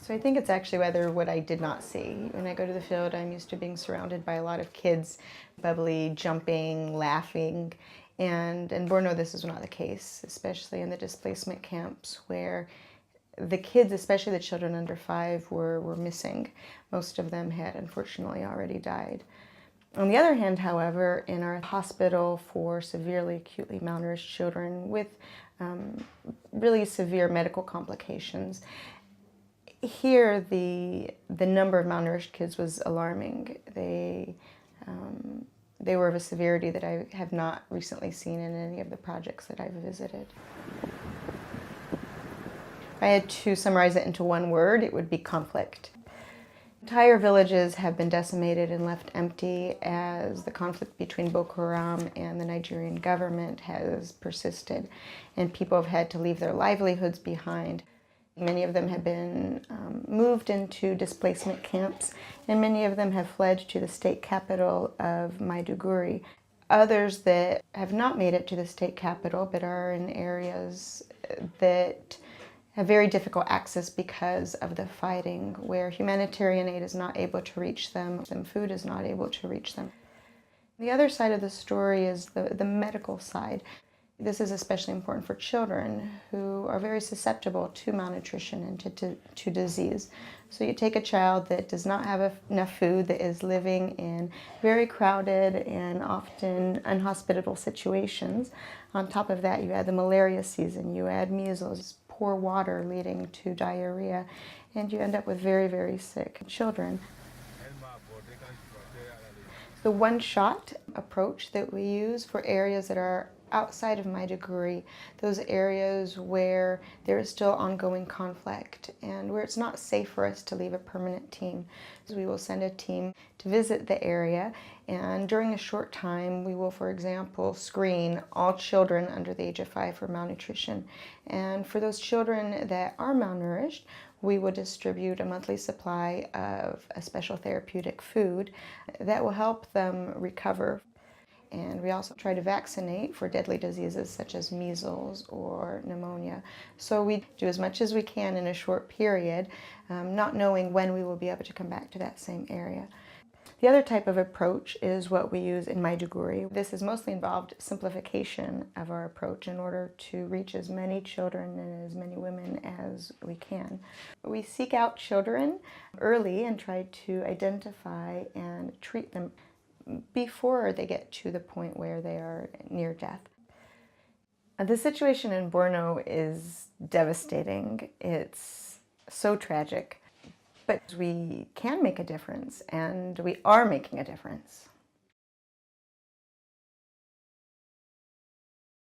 So I think it's actually rather what I did not see. When I go to the field, I'm used to being surrounded by a lot of kids, bubbly, jumping, laughing. And in Borno, this is not the case, especially in the displacement camps where the kids, especially the children under 5, were missing. Most of them had unfortunately already died. On the other hand, however, in our hospital for severely acutely malnourished children with really severe medical complications, here the number of malnourished kids was alarming. They were of a severity that I have not recently seen in any of the projects that I've visited. If I had to summarize it into one word, it would be conflict. Entire villages have been decimated and left empty as the conflict between Boko Haram and the Nigerian government has persisted, and people have had to leave their livelihoods behind. Many of them have been moved into displacement camps, and many of them have fled to the state capital of Maiduguri. Others that have not made it to the state capital but are in areas that have very difficult access because of the fighting, where humanitarian aid is not able to reach them and food is not able to reach them. The other side of the story is the medical side. This is especially important for children who are very susceptible to malnutrition and to disease. So you take a child that does not have enough food, that is living in very crowded and often inhospitable situations. On top of that, you add the malaria season, you add measles, poor water leading to diarrhea, and you end up with very, very sick children. The one-shot approach that we use for areas that are outside of Maiduguri, those areas where there is still ongoing conflict and where it's not safe for us to leave a permanent team. So we will send a team to visit the area, and during a short time we will, for example, screen all children under the age of 5 for malnutrition. And for those children that are malnourished, we will distribute a monthly supply of a special therapeutic food that will help them recover. And we also try to vaccinate for deadly diseases such as measles or pneumonia. So we do as much as we can in a short period, not knowing when we will be able to come back to that same area. The other type of approach is what we use in Maiduguri. This has mostly involved simplification of our approach in order to reach as many children and as many women as we can. We seek out children early and try to identify and treat them before they get to the point where they are near death. The situation in Borno is devastating. It's so tragic, but we can make a difference, and we are making a difference.